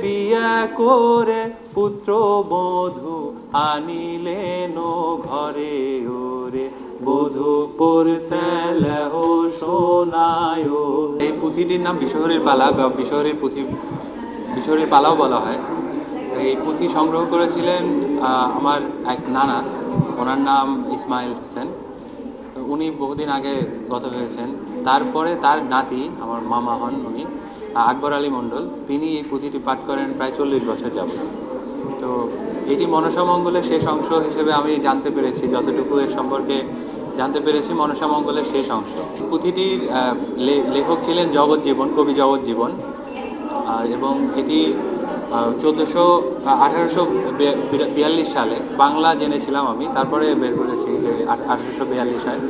বিয়া করে পুত্র বধূ আনিলেন ঘরে ওরে, বধূ পরশালহ সোনায়। এই পুঁথিটির নাম বিশহরীর পালা বা বিশহরীর পালাও বলা হয়। এই পুঁথি সংগ্রহ করেছিলেন আমার এক নানা, ওনার নাম ইসমাইল হোসেন। উনি বহুদিন আগে গত হয়েছেন। তারপরে তার নাতি, আমার মামা হন উনি, আকবর আলী মণ্ডল, তিনি এই পুঁথিটি পাঠ করেন প্রায় 40 বছর যাবত। তো এটি মনসামঙ্গলের শেষ অংশ হিসেবে আমি জানতে পেরেছি, যতটুকু এর সম্পর্কে জানতে পেরেছি, মনসামঙ্গলের শেষ অংশ। পুঁথিটির লেখক ছিলেন জগৎজীবন, কবি জগৎজীবন, এবং এটি 1842 সালে, বাংলা জেনেছিলাম আমি, তারপরে বের করেছি যে 1842 সালে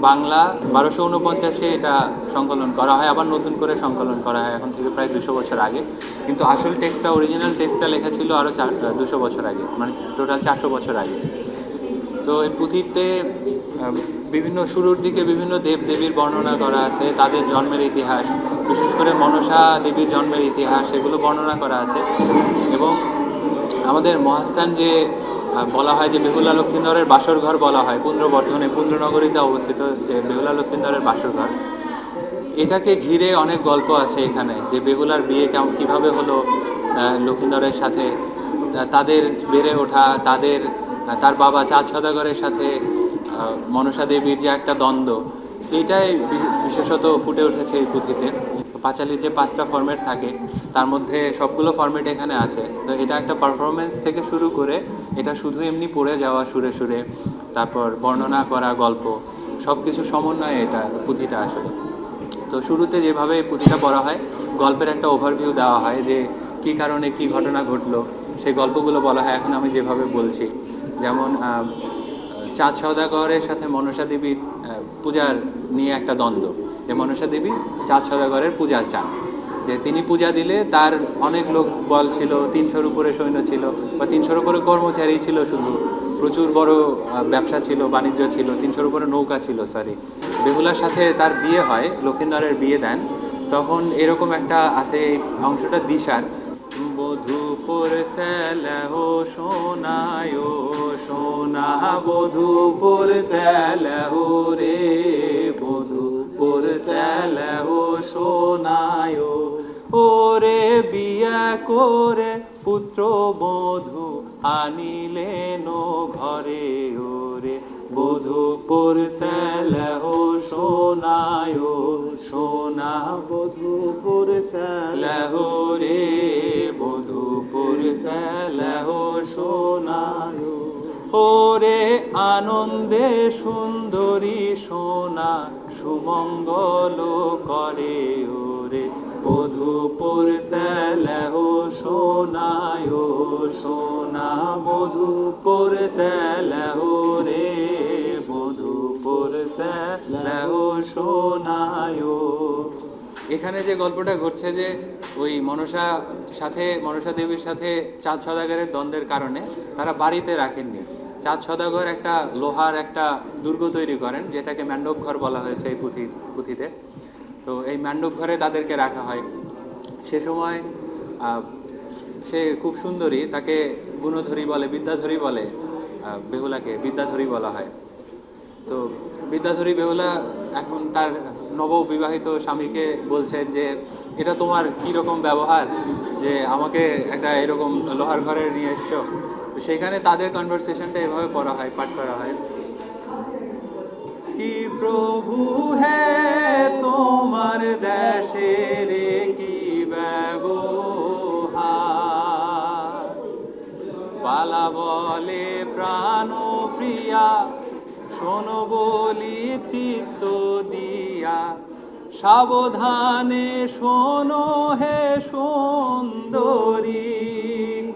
বাংলা 1249 এটা সংকলন করা হয়, আবার নতুন করে সংকলন করা হয় এখন থেকে প্রায় 200 বছর আগে। কিন্তু আসল টেক্সটটা, অরিজিনাল টেক্সটটা লেখা ছিল আরও 200 বছর আগে, মানে টোটাল 400 বছর আগে। তো এই পুঁথিতে বিভিন্ন শুরুর দিকে বিভিন্ন দেবদেবীর বর্ণনা করা আছে, তাদের জন্মের ইতিহাস, বিশেষ করে মনসা দেবীর জন্মের ইতিহাস, এগুলো বর্ণনা করা আছে। এবং আমাদের মহাস্থান যে বলা হয় যে বেহুলা লক্ষিন্দরের বাসর ঘর বলা হয়, পুন্দ্রবর্ধনে, পুন্দ্রনগরীতে অবস্থিত যে বেহুলা লক্ষিন্দরের বাসর ঘর, এটাকে ঘিরে অনেক গল্প আছে এখানে, যে বেহুলার বিয়ে কীভাবে হলো লক্ষিন্দরের সাথে, তাদের বেড়ে ওঠা, তার বাবা চাঁদ সদাগরের সাথে মনসা দেবীর যে একটা দ্বন্দ্ব, এইটাই বিশেষত ফুটে উঠেছে এই পুঁথিতে। পাঁচালীর যে 5টা ফরম্যাট থাকে, তার মধ্যে সবগুলো ফরম্যাট এখানে আছে। তো এটা একটা পারফরমেন্স থেকে শুরু করে এটা শুধু এমনি পড়ে যাওয়া সুরে সুরে, তারপর বর্ণনা করা গল্প, সব কিছু সমন্বয়ে এটা পুঁথিটা আসলে। তো শুরুতে যেভাবে পুঁথিটা পড়া হয়, গল্পের একটা ওভারভিউ দেওয়া হয় যে কী কারণে কী ঘটনা ঘটলো, সেই গল্পগুলো বলা হয় এখন আমি যেভাবে বলছি। যেমন চাঁদ সওদাগরের সাথে মনসা দেবীর পূজার নিয়ে একটা দ্বন্দ্ব, যে মনসা দেবী চাঁদ সওদাগরের পূজা চান, যে তিনি পূজা দিলে তার অনেক লোক বল ছিল, 300-র উপরে সৈন্য ছিল, বা 300-র উপরে কর্মচারী ছিল, শুধু প্রচুর বড় ব্যবসা ছিল, বাণিজ্য ছিল, 300-র উপরে নৌকা ছিল। বেহুলার সাথে তার বিয়ে হয়, লক্ষিন্দরের বিয়ে দেন, তখন এরকম একটা আছে, এই অংশটা দিশার, বধূ পরশালহ সোনায় সোনা, বধূ পরশালহ রে, বধূ পরশালহ সোনায়। ওরে বিয়া করে পুত্র বধূ আনিলেন ঘরে ওরে, বধূ পরশালহ সোনায় সোনা, বধূ পরশালহ রে, বধূ পরশালহ সোনায়। ওরে আনন্দে সুন্দরী সোনা সুমঙ্গল করে ওরে, বধূ পরশালহ সোনায় সোনা, বধূ পরশালহ রে, বধূ পরশালহ সোনায়। এখানে যে গল্পটা ঘটছে, যে ওই মনসা দেবীর সাথে চাঁদ সওদাগরের দ্বন্দ্বের কারণে তারা বাড়িতে রাখেননি। চাঁদ সওদাগর একটা লোহার একটা দুর্গ তৈরি করেন, যেটাকে ম্যান্ডব ঘর বলা হয়েছে এই পুঁথিতে। তো এই ম্যান্ডব ঘরে তাদেরকে রাখা হয়। সে সময় সে খুব সুন্দরী, তাকে গুণধরী বলে, বিদ্যাধরী বলে, বেহুলাকে বিদ্যাধরী বলা হয়। তো বিদ্যাধরী বেহুলা এখন তার নববিবাহিত স্বামীকে বলছেন যে এটা তোমার কীরকম ব্যবহার, যে আমাকে একটা এরকম লোহার ঘরে নিয়ে এসছো। তো সেখানে তাদের কনভারসেশনটা এভাবে পড়া হয়, পাঠ করা হয়। কি প্রভু হে তোমার দেশে রে, কি ব্যবহার, পালা বলে প্রাণ প্রিয়া, শোনো বলি চিত্ত দিয়া, সাবধানে শোনো হে সুন্দরী,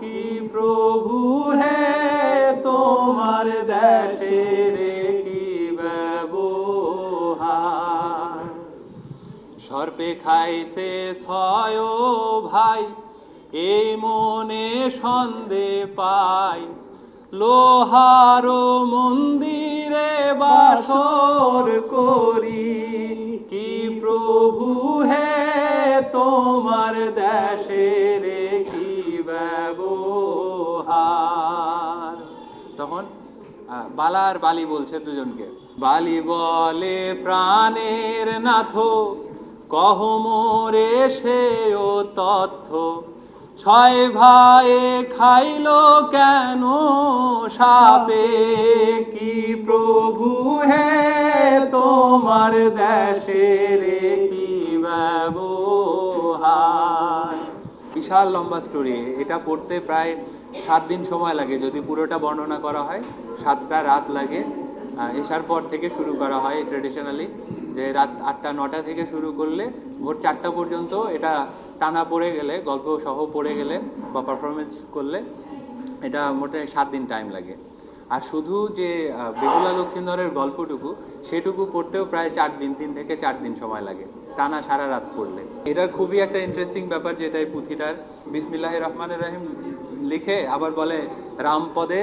কি প্রভু হে তোমার দেশে রে, কি ব্যবহার, সর্পে খাইছে ছয় ভাই, এই মনে সন্দেহ পাই, লোহার মন্দিরে বাসর করি, কি প্রভু হে তোমার দেশের কি ব্যবহার। তখন বালা আর বালি বলছে দুজনকে, বালি বলে প্রাণের নাথ, কহ মোরে সেও তথ্য, ছয় ভাইয়ে খাইলো কেন সাপে, কি প্রভু হে তোমার দেশের কি ব্যবহার। বিশাল লম্বা স্টোরি, এটা পড়তে প্রায় 7 দিন সময় লাগে যদি পুরোটা বর্ণনা করা হয়। 7টা রাত লাগে। এশার পর থেকে শুরু করা হয় ট্রেডিশনালি, যে রাত 8টা-9টা থেকে শুরু করলে ভোর 4টা পর্যন্ত এটা টানা পড়ে গেলে, গল্প সহ পড়ে গেলে বা পারফরমেন্স করলে এটা মোটে 7 দিন টাইম লাগে। আর শুধু যে বেহুলা লক্ষিন্দরের গল্পটুকু, সেটুকু পড়তেও প্রায় 4 দিন, 3 থেকে 4 দিন সময় লাগে টানা সারা রাত পড়লে। এটার খুবই একটা ইন্টারেস্টিং ব্যাপার যেটা এই পুঁথিটার, বিসমিল্লাহির রহমানির রহিম লিখে আবার বলে রামপদে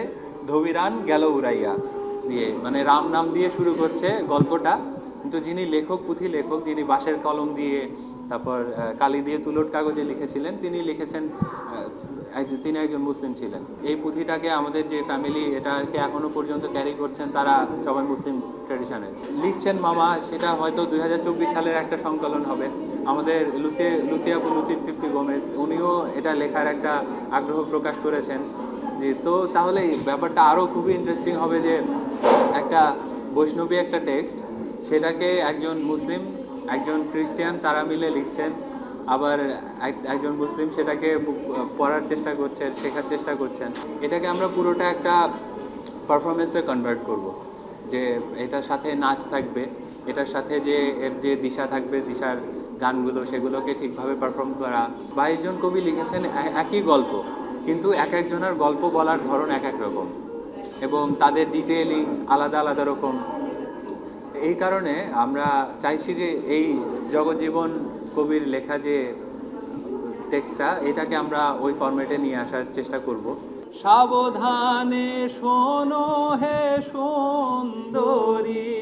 ধবিরান গেল উড়াইয়া দিয়ে, মানে রাম নাম দিয়ে শুরু করছে গল্পটা, কিন্তু যিনি লেখক, পুঁথি লেখক, যিনি বাঁশের কলম দিয়ে তারপর কালি দিয়ে তুলোর কাগজে লিখেছিলেন, তিনি লিখেছেন, তিনি একজন মুসলিম ছিলেন। এই পুঁথিটাকে আমাদের যে ফ্যামিলি এটাকে এখনো পর্যন্ত ক্যারি করছেন, তারা সবাই মুসলিম ট্র্যাডিশনের লিখছেন মামা। সেটা হয়তো 2024 সালের একটা সংকলন হবে। আমাদের লুসি তৃপ্তি গোমেজ, উনিও এটা লেখার একটা আগ্রহ প্রকাশ করেছেন। যে তো তাহলে ব্যাপারটা আরও খুবই ইন্টারেস্টিং হবে যে একটা বৈষ্ণবী একটা টেক্সট, সেটাকে একজন মুসলিম, একজন খ্রিস্টান, তারা মিলে লিখছেন, আবার একজন মুসলিম সেটাকে পড়ার চেষ্টা করছেন, শেখার চেষ্টা করছেন। এটাকে আমরা পুরোটা একটা পারফরমেন্সে কনভার্ট করব, যে এটার সাথে নাচ থাকবে, এটার সাথে যে এর যে দিশা থাকবে, দিশার গানগুলো, সেগুলোকে ঠিকভাবে পারফর্ম করা। 22 জন কবি লিখেছেন একই গল্প, কিন্তু এক একজনের গল্প বলার ধরন এক এক রকম এবং তাদের ডিটেইলিং আলাদা আলাদা রকম। এই কারণে আমরা চাইছি যে এই জগজ্জীবন কবির লেখা যে টেক্সটটা, এটাকে আমরা ওই ফরম্যাটে নিয়ে আসার চেষ্টা করব। সাবধানে শোনো হে সুন্দরী,